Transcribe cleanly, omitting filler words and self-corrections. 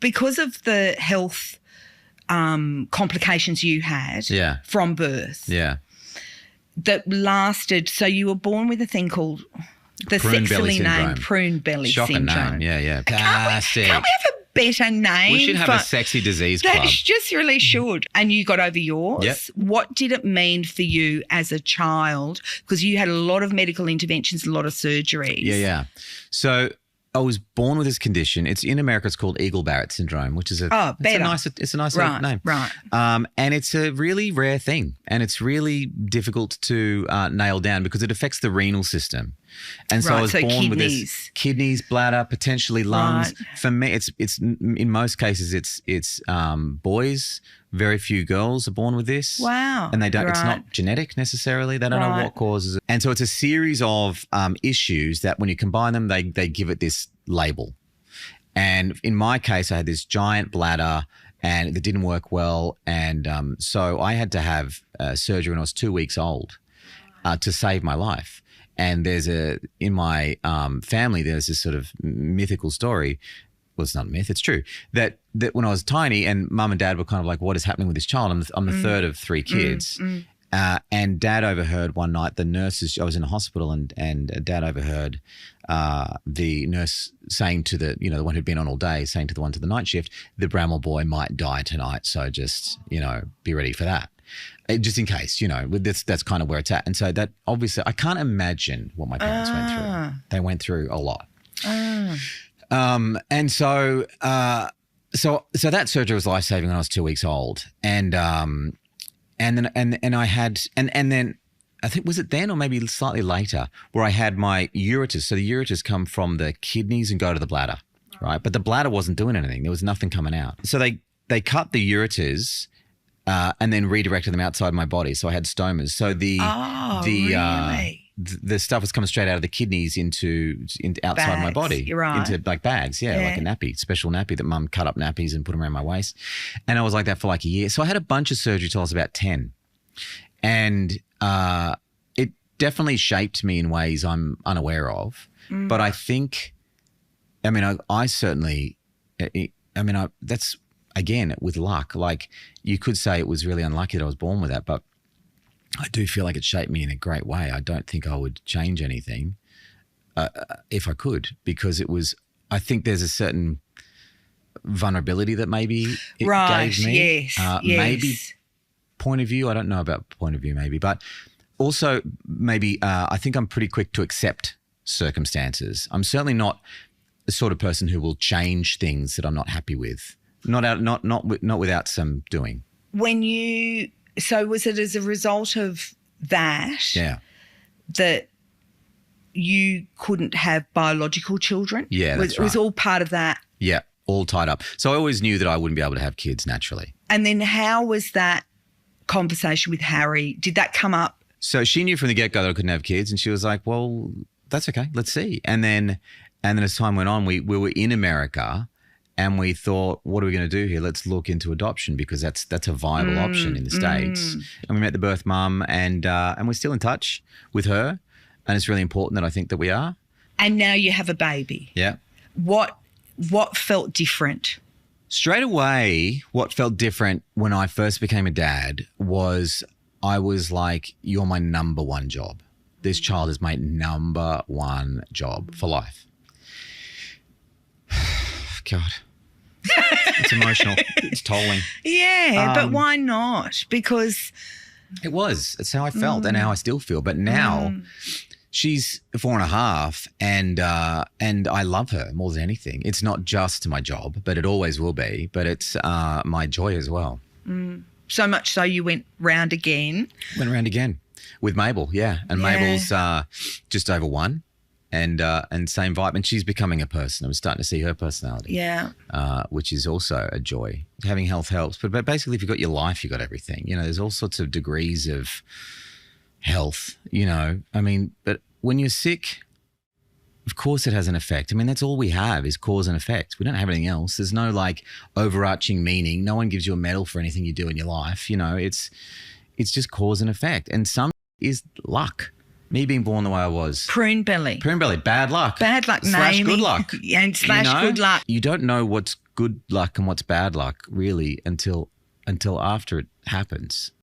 because of the health complications you had from birth that lasted, so you were born with a thing called the sexily named Prune Belly Syndrome. Shocking name, yeah. Can't we have a better name? We should have a sexy disease club. That just really should. And you got over yours. Yep. What did it mean for you as a child? Because you had a lot of medical interventions, a lot of surgeries. Yeah. So I was born with this condition. It's in America. It's called Eagle-Barrett syndrome, which is a nice name. Right. And it's a really rare thing, and it's really difficult to nail down because it affects the renal system. And so I was born with this kidneys, bladder, potentially lungs. Right. For me, it's in most cases it's boys. Very few girls are born with this. Wow. And they don't. It's not genetic necessarily. They don't know what causes it. And so it's a series of issues that when you combine them, they give it this label. And in my case, I had this giant bladder and it didn't work well. And so I had to have surgery when I was 2 weeks old to save my life. And in my family, there's this sort of mythical story. Well, it's not a myth, it's true, that when I was tiny and mum and dad were kind of like, what is happening with this child? I'm the third of three kids. And dad overheard one night the nurses, I was in a hospital and dad overheard the nurse saying to the one who'd been on all day, saying to the one to the night shift, the Brammall boy might die tonight. So just, be ready for that. Just in case, that's kind of where it's at. And so that obviously, I can't imagine what my parents went through. They went through a lot. And so that surgery was life-saving when I was 2 weeks old. And then I had, and then I think, was it then or maybe slightly later where I had my ureters. So the ureters come from the kidneys and go to the bladder, right? But the bladder wasn't doing anything. There was nothing coming out. So they cut the ureters and then redirected them outside my body. So I had stomas. So really? The stuff was coming straight out of the kidneys into outside my body. You're right. Into like bags, like a nappy, special nappy that mum cut up nappies and put them around my waist. And I was like that for like a year. So I had a bunch of surgery till I was about 10. And it definitely shaped me in ways I'm unaware of. But I think, I certainly, that's, again, with luck. Like you could say it was really unlucky that I was born with that, but I do feel like it shaped me in a great way. I don't think I would change anything if I could, because I think there's a certain vulnerability that maybe it gave me. Yes. Maybe point of view. I don't know about point of view maybe, but also maybe I think I'm pretty quick to accept circumstances. I'm certainly not the sort of person who will change things that I'm not happy with. Not without some doing. So was it as a result of that that you couldn't have biological children? Yeah, that's right. It was all part of that? Yeah, all tied up. So I always knew that I wouldn't be able to have kids naturally. And then how was that conversation with Harry? Did that come up? So she knew from the get-go that I couldn't have kids, and she was like, well, that's okay, let's see. And then as time went on, we were in America. And we thought, what are we going to do here? Let's look into adoption because that's a viable option in the States. And we met the birth mum and we're still in touch with her. And it's really important that I think that we are. And now you have a baby. Yeah. What felt different? Straight away, what felt different when I first became a dad was I was like, you're my number one job. This child is my number one job for life. God. It's emotional. It's tolling. Yeah, but why not? Because it's how I felt and how I still feel. But now she's 4.5 and I love her more than anything. It's not just my job, but it always will be. But it's my joy as well. So much so you went round again. Went round again with Mabel, And Mabel's just over 1. And same vibe. And she's becoming a person. I'm starting to see her personality. Yeah. Which is also a joy. Having health helps. But basically, if you've got your life, you've got everything. There's all sorts of degrees of health, but when you're sick, of course it has an effect. That's all we have is cause and effect. We don't have anything else. There's no overarching meaning. No one gives you a medal for anything you do in your life. It's just cause and effect. And some is luck. Me being born the way I was. Prune belly. Bad luck. Bad luck. / good luck. And / good luck. You don't know what's good luck and what's bad luck really until after it happens.